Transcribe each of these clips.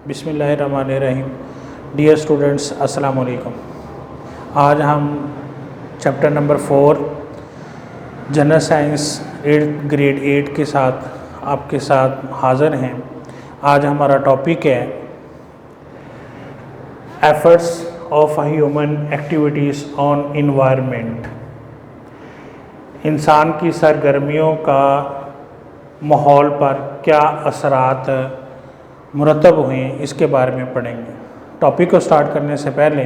बिस्मिल्लाहिर्रहमानिर्रहीम। Dear students, अस्सलाम वालेकुम। आज हम chapter number 4 general science 8 grade 8 के साथ आपके साथ हाज़िर हैं। आज हमारा टॉपिक है efforts of human activities on environment. इंसान की सरगर्मियों का माहौल पर क्या असरात मुरतब हुए, इसके बारे में पढ़ेंगे। टॉपिक को स्टार्ट करने से पहले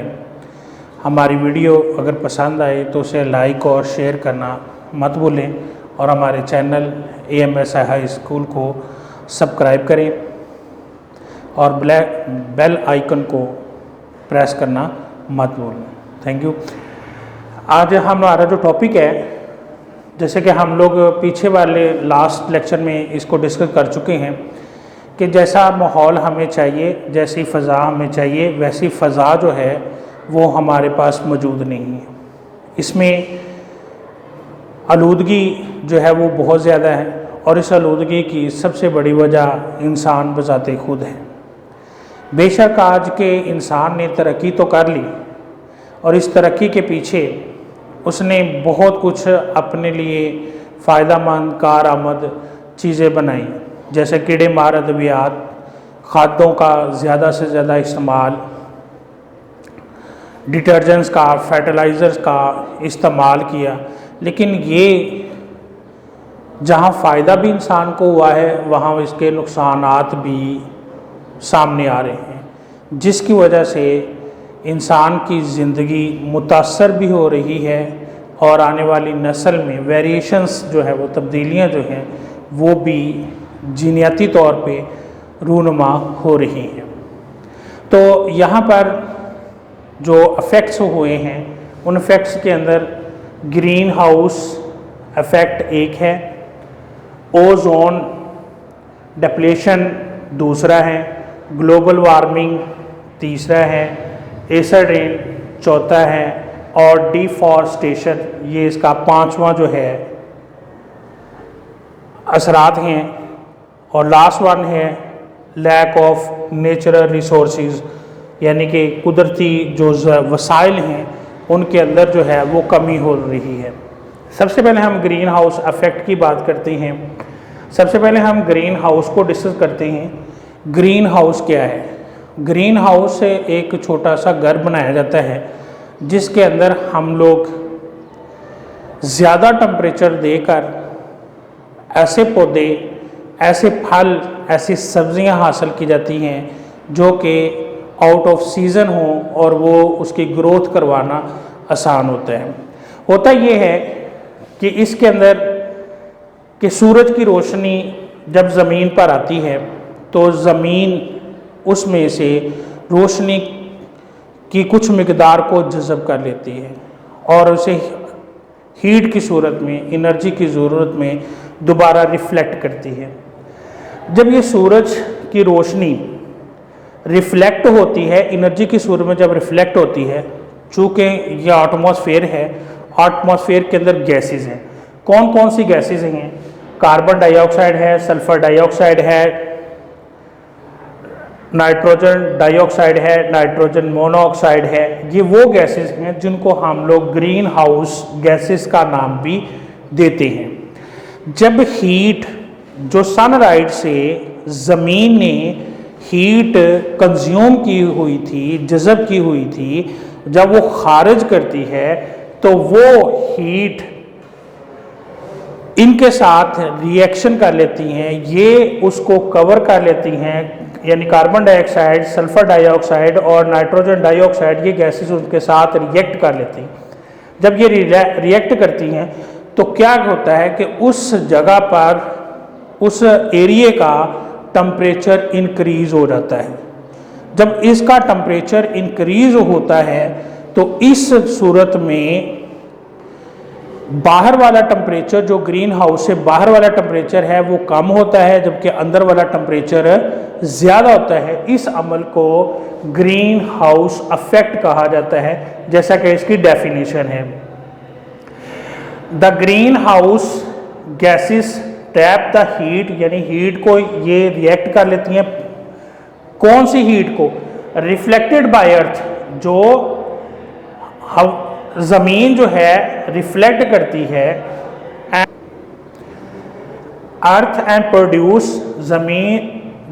हमारी वीडियो अगर पसंद आए तो उसे लाइक और शेयर करना मत भूलें और हमारे चैनल AMSI हाई स्कूल को सब्सक्राइब करें और बेल आइकन को प्रेस करना मत भूलें। Thank you. आज हमारा जो टॉपिक है, जैसे कि हम लोग पीछे वाले लास्ट लेक्चर में इसको डिस्कस कर चुके हैं कि जैसा माहौल हमें चाहिए, जैसी फ़ज़ा हमें चाहिए, वैसी फ़ज़ा जो है वो हमारे पास मौजूद नहीं है। इसमें आलूदगी जो है वो बहुत ज़्यादा है और इस आलूदगी की सबसे बड़ी वजह इंसान बज़ाते खुद है। बेशक आज के इंसान ने तरक्की तो कर ली और इस तरक्की के पीछे उसने बहुत कुछ अपने लिए फ़ायदेमंद कारआमद चीज़ें बनाई, जैसे कीड़े मार अद्वियात, खादों का ज़्यादा से ज़्यादा इस्तेमाल, डिटर्जेंट्स का, फर्टिलाइज़र्स का इस्तेमाल किया। लेकिन ये जहाँ फ़ायदा भी इंसान को हुआ है वहाँ इसके नुकसानात भी सामने आ रहे हैं, जिसकी वजह से इंसान की ज़िंदगी मुतासर भी हो रही है और आने वाली नस्ल में वेरिएशंस जो है वो तब्दीलियाँ जो हैं वो भी जीनियाती तौर पे रूनुमा हो रही हैं। तो यहाँ पर जो इफ़ेक्ट्स हुए हैं उन इफ़ेक्ट्स के अंदर ग्रीन हाउस इफ़ेक्ट एक है, ओजोन डिप्लेशन दूसरा है, ग्लोबल वार्मिंग तीसरा है, एसिड रेन चौथा है और डिफॉरेस्टेशन ये इसका पांचवा जो है असरात हैं। और लास्ट वन है लैक ऑफ नेचुरल रिसोर्सेज, यानी कि कुदरती जो वसाइल हैं उनके अंदर जो है वो कमी हो रही है। सबसे पहले हम ग्रीन हाउस इफ़ेक्ट की बात करते हैं। सबसे पहले हम ग्रीन हाउस को डिस्कस करते हैं। ग्रीन हाउस क्या है? ग्रीन हाउस से एक छोटा सा घर बनाया जाता है जिसके अंदर हम लोग ज़्यादा टेम्परेचर देकर ऐसे पौधे, ऐसे फल, ऐसी सब्जियां हासिल की जाती हैं जो कि आउट ऑफ सीज़न हो और वो उसकी ग्रोथ करवाना आसान होता है। होता ये है कि इसके अंदर कि सूरज की रोशनी जब ज़मीन पर आती है तो ज़मीन उसमें से रोशनी की कुछ मिकदार को जज़ब कर लेती है और उसे हीट की सूरत में, एनर्जी की ज़रूरत में दोबारा रिफ्लेक्ट करती है। जब ये सूरज की रोशनी रिफ्लेक्ट होती है, एनर्जी की सूरत में जब रिफ्लेक्ट होती है, चूँकि यह एटमॉस्फेयर है, एटमॉस्फेयर के अंदर गैसेस हैं। कौन कौन सी गैसेस हैं? कार्बन डाइऑक्साइड है, सल्फ़र डाइऑक्साइड है, नाइट्रोजन डाइऑक्साइड है, नाइट्रोजन मोनोऑक्साइड है। ये वो गैसेस हैं जिनको हम लोग ग्रीन हाउस गैसेस का नाम भी देते हैं। जब हीट जो सनलाइट से ज़मीन ने हीट कंज्यूम की हुई थी, जज़ब की हुई थी, जब वो खारिज करती है तो वो हीट इनके साथ रिएक्शन कर लेती हैं, ये उसको कवर कर लेती हैं, यानी कार्बन डाइऑक्साइड, सल्फ़र डाइऑक्साइड और नाइट्रोजन डाइऑक्साइड ये गैसेस उनके साथ रिएक्ट कर लेती हैं। जब ये रिएक्ट करती हैं तो क्या होता है कि उस जगह पर, उस एरिया का टेम्परेचर इंक्रीज़ हो जाता है। जब इसका टेम्परेचर इंक्रीज़ होता है तो इस सूरत में बाहर वाला टेम्परेचर, जो ग्रीन हाउस से बाहर वाला टेम्परेचर है वो कम होता है, जबकि अंदर वाला टेम्परेचर ज़्यादा होता है। इस अमल को ग्रीन हाउस इफ़ेक्ट कहा जाता है, जैसा कि इसकी डेफिनेशन है। The green house gases trap the heat, यानी हीट को ये रिएक्ट कर लेती हैं कौन सी हीट को? रिफ्लेक्टेड बाय अर्थ, जो ज़मीन जो है रिफ्लेक्ट करती है अर्थ एंड प्रोड्यूस, ज़मीन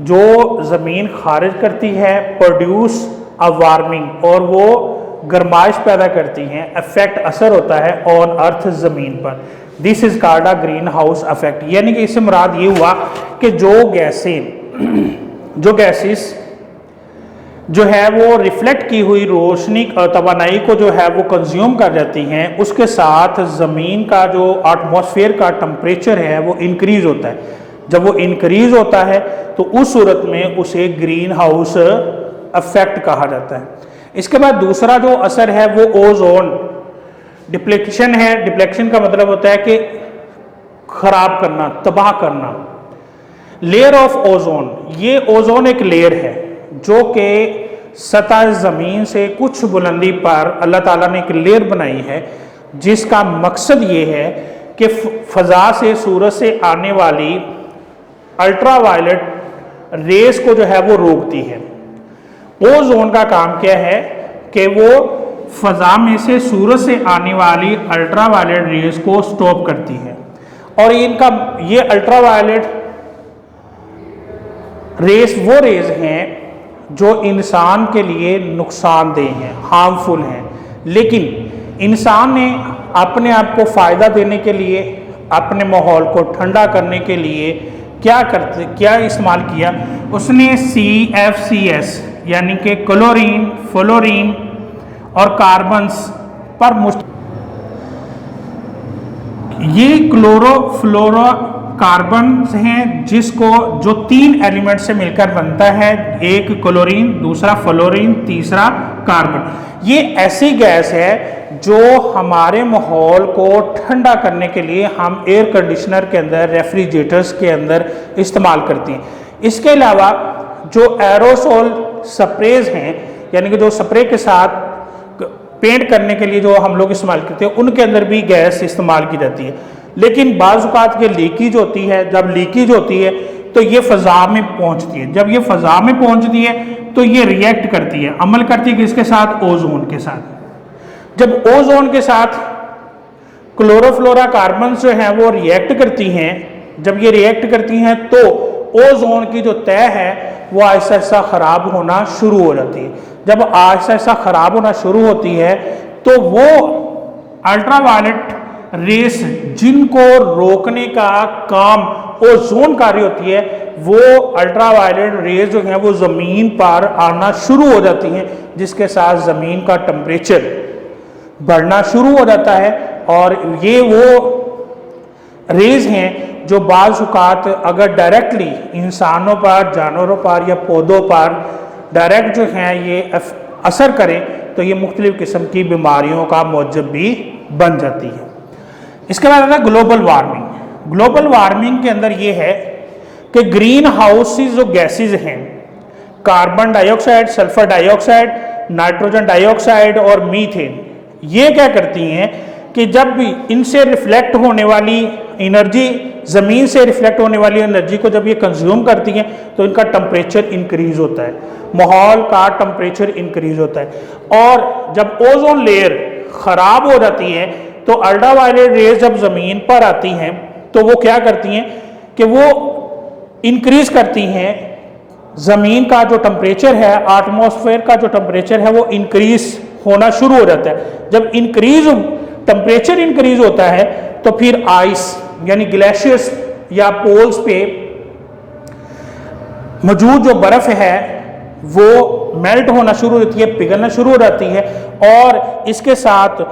जो ज़मीन खारिज करती है, प्रोड्यूस अ वार्मिंग, और वो गर्माइश पैदा करती हैं, इफेक्ट असर होता है ऑन अर्थ ज़मीन पर। This is called a green house effect. यानी कि इससे मुराद ये हुआ कि जो गैसेस जो है वो रिफ्लेक्ट की हुई रोशनी तवानाई को जो है वो कंज्यूम कर जाती हैं, उसके साथ ज़मीन का जो एटमॉस्फेयर का टेम्परेचर है वो इंक्रीज होता है। जब वो इंक्रीज होता है तो उस सूरत में उसे ग्रीन हाउस इफेक्ट कहा जाता है। इसके बाद दूसरा जो असर है वो ओजोन डिप्लेक्शन है। डिप्लेक्शन का मतलब होता है कि खराब करना, तबाह करना। लेयर ऑफ ओजोन, ये ओजोन एक लेयर है जो कि सतह ज़मीन से कुछ बुलंदी पर अल्लाह ताला ने एक लेयर बनाई है, जिसका मकसद ये है कि फ़ज़ा से, सूरज से आने वाली अल्ट्रावायलेट रेस को जो है वो रोकती है। ओजोन का काम क्या है कि वो फ़ज़ा में से, सूरज से आने वाली अल्ट्रावायलेट रेस को स्टॉप करती है। और ये अल्ट्रावायलेट रेस वो रेज हैं जो इंसान के लिए नुकसानदेह हैं, हार्मफुल हैं, लेकिन इंसान ने अपने आप को फ़ायदा देने के लिए, अपने माहौल को ठंडा करने के लिए क्या इस्तेमाल किया? उसने CFCS यानी कि क्लोरीन, फ्लोरीन और कार्बन्स पर ये क्लोरोफ्लोरो कार्बन हैं जो 3 एलिमेंट से मिलकर बनता है, एक क्लोरीन, दूसरा फ्लोरीन, तीसरा कार्बन। ये ऐसी गैस है जो हमारे माहौल को ठंडा करने के लिए हम एयर कंडीशनर के अंदर, रेफ्रिजरेटर्स के अंदर इस्तेमाल करती हैं। इसके अलावा जो एरोसोल स्प्रेज हैं, यानी कि जो स्प्रे के साथ पेंट करने के लिए जो हम लोग इस्तेमाल करते हैं, उनके अंदर भी गैस इस्तेमाल की जाती है। लेकिन बाज़ औक़ात ये लीकेज होती है। जब लीकेज होती है तो ये फ़ज़ा में पहुंचती है। जब ये फ़ज़ा में पहुंचती है तो ये रिएक्ट करती है, अमल करती है किसके साथ? ओजोन के साथ। जब ओजोन के साथ क्लोरोफ्लोरा कार्बन जो हैं वो रिएक्ट करती हैं, जब ये रिएक्ट करती हैं तो ओजोन की जो तह है वो आहिस्ता आहिस्ता ख़राब होना शुरू हो जाती है। जब आहिस्ता आहिस्ता ख़राब होना शुरू होती है तो वो अल्ट्रावायलेट रेस जिनको रोकने का काम ओजोन कार्य होती है, वो अल्ट्रावायलेट रेस जो हैं वो ज़मीन पर आना शुरू हो जाती हैं, जिसके साथ ज़मीन का टेम्परेचर बढ़ना शुरू हो जाता है। और ये वो रेज हैं जो बाज़ औक़ात अगर डायरेक्टली इंसानों पर, जानवरों पर या पौधों पर डायरेक्ट जो हैं ये असर करें तो ये मुख्तलिफ़ किस्म की बीमारियों का मौजब भी बन जाती है। इसके बाद आता है ग्लोबल वार्मिंग। ग्लोबल वार्मिंग के अंदर ये है कि ग्रीन हाउसेस जो गैसेस हैं, carbon dioxide, sulphur dioxide, nitrogen dioxide और मीथेन, ये क्या करती हैं कि जब भी इनसे रिफ्लेक्ट होने वाली एनर्जी, ज़मीन से रिफ्लेक्ट होने वाली एनर्जी को जब ये कंज्यूम करती हैं तो इनका टेम्परेचर इंक्रीज होता है, माहौल का टेम्परेचर इंक्रीज होता है। और जब ओजोन लेयर ख़राब हो जाती है तो अल्ट्रावायलेट रेज जब ज़मीन पर आती हैं तो वो क्या करती हैं कि वो इंक्रीज करती हैं ज़मीन का जो टेम्परेचर है, एटमॉस्फेयर का जो टेम्परेचर है वो इंक्रीज होना शुरू हो जाता है। जब टेम्परेचर इंक्रीज होता है तो फिर आइस यानी ग्लेशियर्स या पोल्स पे मौजूद जो बर्फ़ है वो मेल्ट होना शुरू होती है, पिघलना शुरू हो जाती है। और इसके साथ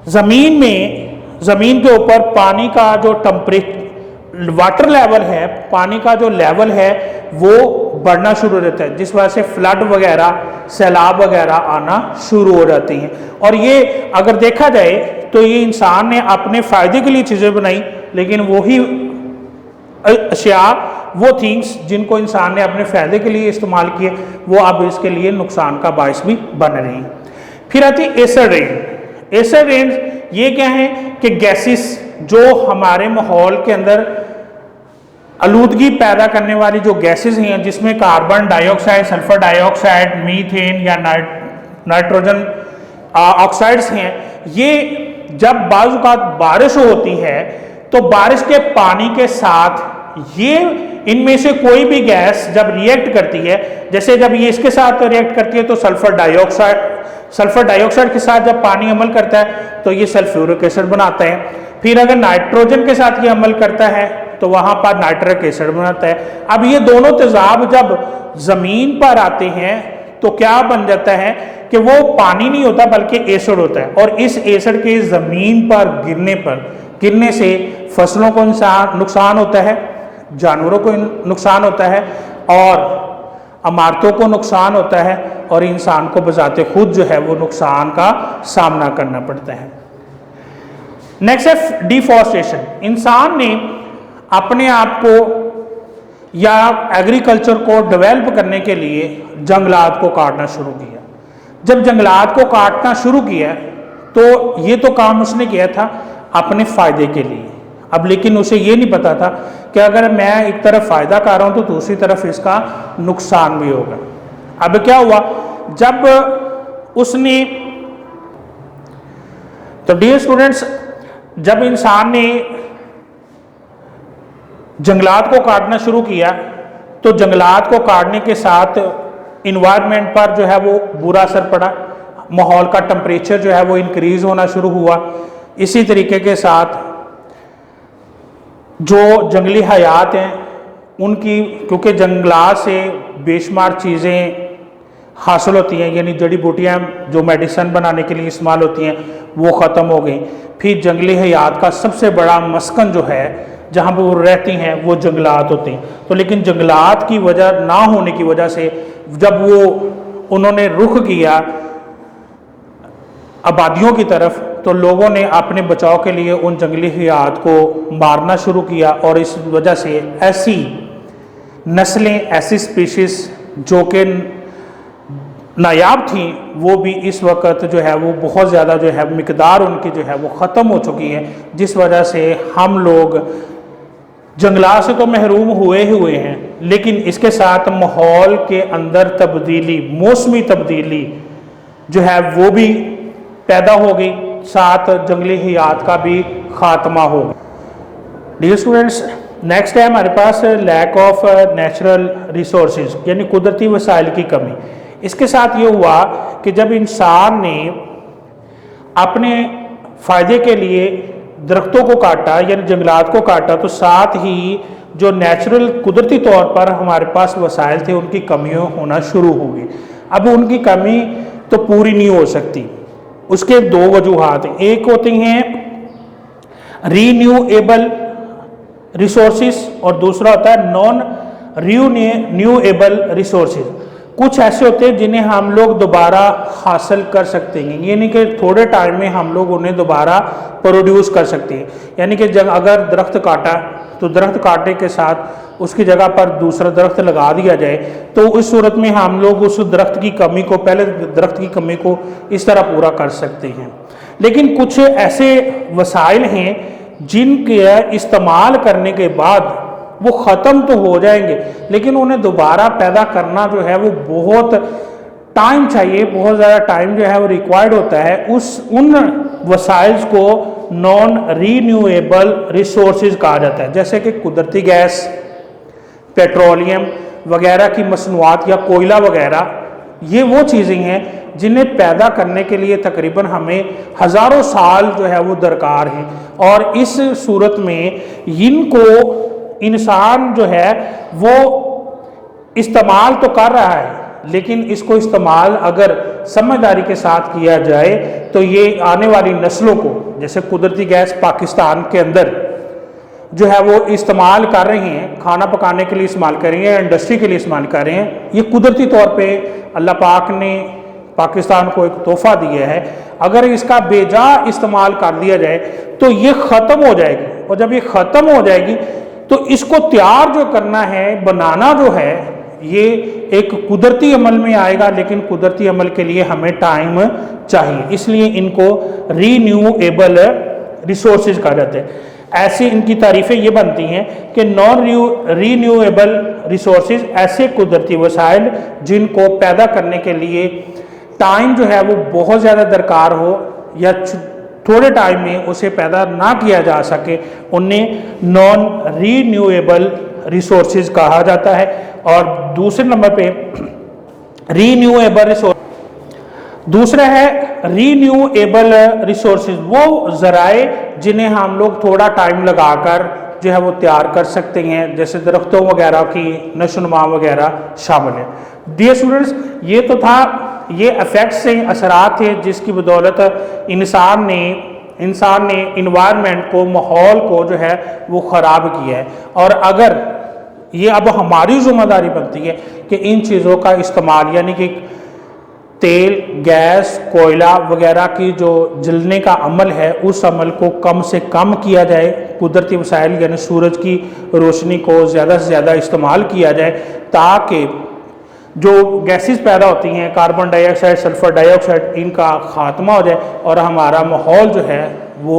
ज़मीन के ऊपर पानी का जो वाटर लेवल है, पानी का जो लेवल है वो बढ़ना शुरू हो जाता है, जिस वजह से फ्लड वगैरह, सैलाब वगैरह आना शुरू हो जाती हैं। और ये अगर देखा जाए तो ये इंसान ने अपने फ़ायदे के लिए चीज़ें बनाई, लेकिन वही अशिया, वो थिंग्स जिनको इंसान ने अपने फ़ायदे के लिए इस्तेमाल किए, वो अब इसके लिए नुकसान का बायस भी बन रही हैं। फिर आती है एसिड रेन। एसिड रेन ये क्या है कि गैसेस जो हमारे माहौल के अंदर आलूदगी पैदा करने वाली जो गैसेस हैं जिसमें carbon dioxide, sulphur dioxide, methane या नाइट्रोजन ऑक्साइड्स हैं, ये जब बाज़ बारिश होती है तो बारिश के पानी के साथ ये इनमें से कोई भी गैस जब रिएक्ट करती है, जैसे जब ये इसके साथ रिएक्ट करती है तो सल्फर डाइऑक्साइड के साथ जब पानी अमल करता है तो ये सल्फ्यूरिक एसिड बनाता है। फिर अगर नाइट्रोजन के साथ ये अमल करता है तो वहां पर नाइट्रिक एसिड बनाता है। अब ये दोनों तेजाब जब जमीन पर आते हैं तो क्या बन जाता है कि वो पानी नहीं होता बल्कि एसिड होता है, और इस एसिड के जमीन पर गिरने से फसलों को नुकसान होता है, जानवरों को नुकसान होता है और इमारतों को नुकसान होता है, और इंसान को बजाते खुद जो है वो नुकसान का सामना करना पड़ता है। नेक्स्ट है डिफॉरेस्टेशन। इंसान ने अपने आप को या एग्रीकल्चर को डेवलप करने के लिए जंगलात को काटना शुरू किया। जब जंगलात को काटना शुरू किया तो ये तो काम उसने किया था अपने फायदे के लिए। अब लेकिन उसे ये नहीं पता था कि अगर मैं एक तरफ फायदा कर रहा हूं तो दूसरी तरफ इसका नुकसान भी होगा। अब क्या हुआ, जब उसने, तो डियर स्टूडेंट्स, जब इंसान ने जंगलात को काटना शुरू किया तो जंगलात को काटने के साथ इन्वायरमेंट पर जो है वो बुरा असर पड़ा, माहौल का टेम्परेचर जो है वो इंक्रीज होना शुरू हुआ। इसी तरीके के साथ जो जंगली हयात हैं उनकी, क्योंकि जंगलात से बेशुमार चीज़ें हासिल होती हैं, यानी जड़ी बूटियाँ जो मेडिसिन बनाने के लिए इस्तेमाल होती हैं वो ख़त्म हो गई। फिर जंगली हयात का सबसे बड़ा मस्कन जो है जहाँ पर वो रहती हैं वो जंगलात होते हैं। तो लेकिन जंगलात की वजह ना होने की वजह से जब उन्होंने रुख किया आबादियों की तरफ तो लोगों ने अपने बचाव के लिए उन जंगली हयात को मारना शुरू किया, और इस वजह से ऐसी नस्लें, ऐसी स्पीशीज जो कि नायाब थी वो भी इस वक्त जो है वो बहुत ज़्यादा जो है मिकदार उनकी जो है वो ख़त्म हो चुकी है, जिस वजह से हम लोग जंगलात से तो महरूम हुए हैं, लेकिन इसके साथ माहौल के अंदर तब्दीली, मौसमी तब्दीली जो है वो भी पैदा हो गई, साथ जंगली हयात का भी खात्मा हो गया। डियर स्टूडेंट्स, नेक्स्ट है हमारे पास लैक ऑफ नेचुरल रिसोर्सेज, यानी कुदरती वसाइल की कमी। इसके साथ ये हुआ कि जब इंसान ने अपने फ़ायदे के लिए दरख्तों को काटा यानी जंगलात को काटा, तो साथ ही जो नेचुरल कुदरती तौर पर हमारे पास वसाइल थे उनकी कमियाँ होना शुरू हो गई। अब उनकी कमी तो पूरी नहीं हो सकती, उसके दो वजूहात हैं। एक होती हैं रीन्यूएबल रिसोर्सेज और दूसरा होता है नॉन रीन्यूएबल रिसोर्सेज। कुछ ऐसे होते हैं जिन्हें हम लोग दोबारा हासिल कर सकते हैं, यानी कि थोड़े टाइम में हम लोग उन्हें दोबारा प्रोड्यूस कर सकते हैं। यानी कि जब अगर दरख्त काटा तो दरख्त काटने के साथ उसकी जगह पर दूसरा दरख्त लगा दिया जाए तो उस सूरत में हम लोग उस दरख्त की कमी को, पहले दरख्त की कमी को इस तरह पूरा कर सकते हैं। लेकिन कुछ ऐसे वसाइल हैं जिनके इस्तेमाल करने के बाद वो ख़त्म तो हो जाएंगे, लेकिन उन्हें दोबारा पैदा करना जो है वो बहुत टाइम चाहिए, बहुत ज़्यादा टाइम जो है वो रिक्वायर्ड होता है। उन वसाइल्स को नॉन रीन्यूएबल रिसोर्सेज कहा जाता है, जैसे कि कुदरती गैस, पेट्रोलियम वगैरह की मसनूआत या कोयला वगैरह। ये वो चीज़ें हैं जिन्हें पैदा करने के लिए तकरीबन हमें हज़ारों साल जो है वो दरकार हैं, और इस सूरत में इनको इंसान जो है वो इस्तेमाल तो कर रहा है, लेकिन इसको इस्तेमाल अगर समझदारी के साथ किया जाए तो ये आने वाली नस्लों को, जैसे कुदरती गैस पाकिस्तान के अंदर जो है वो इस्तेमाल कर रहे हैं, खाना पकाने के लिए इस्तेमाल कर रहे हैं, इंडस्ट्री के लिए इस्तेमाल कर रहे हैं, ये कुदरती तौर पे अल्लाह पाक ने पाकिस्तान को एक तोहफा दिया है। अगर इसका बेजा इस्तेमाल कर दिया जाए तो ये ख़त्म हो जाएगी, और जब ये ख़त्म हो जाएगी तो इसको तैयार जो करना है, बनाना जो है, ये एक कुदरती अमल में आएगा, लेकिन कुदरती अमल के लिए हमें टाइम चाहिए, इसलिए इनको रीन्यूएबल रिसोर्सेज कहा जाता है। ऐसी इनकी तारीफ़ें ये बनती हैं कि नॉन रीन्यूएबल रिसोर्सेज ऐसे कुदरती वसाइल जिनको पैदा करने के लिए टाइम जो है वो बहुत ज़्यादा दरकार हो या थोड़े टाइम में उसे पैदा ना किया जा सके, उन्हें नॉन रीन्यूएबल रिसोर्सेज कहा जाता है। और दूसरे नंबर पे रीन्यूएबल रिसोर्स, दूसरा है रीन्यूएबल रिसोर्सेज, वो ज़राए जिन्हें हम लोग थोड़ा टाइम लगाकर जो है वो तैयार कर सकते हैं, जैसे दरख्तों वगैरह की नशोनुमा वगैरह शामिल है। डियर स्टूडेंट्स, ये तो था, ये इफ़ेक्ट्स हैं, असरात थे जिसकी बदौलत इंसान ने इन्वायरमेंट को, माहौल को जो है वो ख़राब किया है। और अगर ये अब हमारी ज़िम्मेदारी बनती है कि इन चीज़ों का इस्तेमाल, यानी कि तेल, गैस, कोयला वगैरह की जो जलने का अमल है, उस अमल को कम से कम किया जाए। कुदरती वसाइल यानी सूरज की रोशनी को ज़्यादा से ज़्यादा इस्तेमाल किया जाए ताकि जो गैसेस पैदा होती हैं, कार्बन डाइऑक्साइड, सल्फ़र डाइऑक्साइड, इनका ख़ात्मा हो जाए और हमारा माहौल जो है वो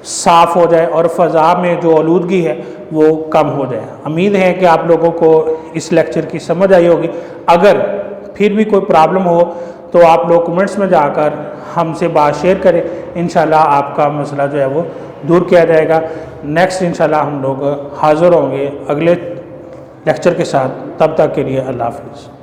साफ़ हो जाए और फ़ज़ा में जो आलूदगी है वो कम हो जाए। उम्मीद है कि आप लोगों को इस लेक्चर की समझ आई होगी। अगर फिर भी कोई प्रॉब्लम हो तो आप लोग कमेंट्स में जाकर हमसे बात शेयर करें, इंशाल्लाह आपका मसला जो है वो दूर किया जाएगा। नेक्स्ट इंशाल्लाह हम लोग हाज़िर होंगे अगले लेक्चर के साथ। तब तक के लिए अल्लाह हाफ़िज़।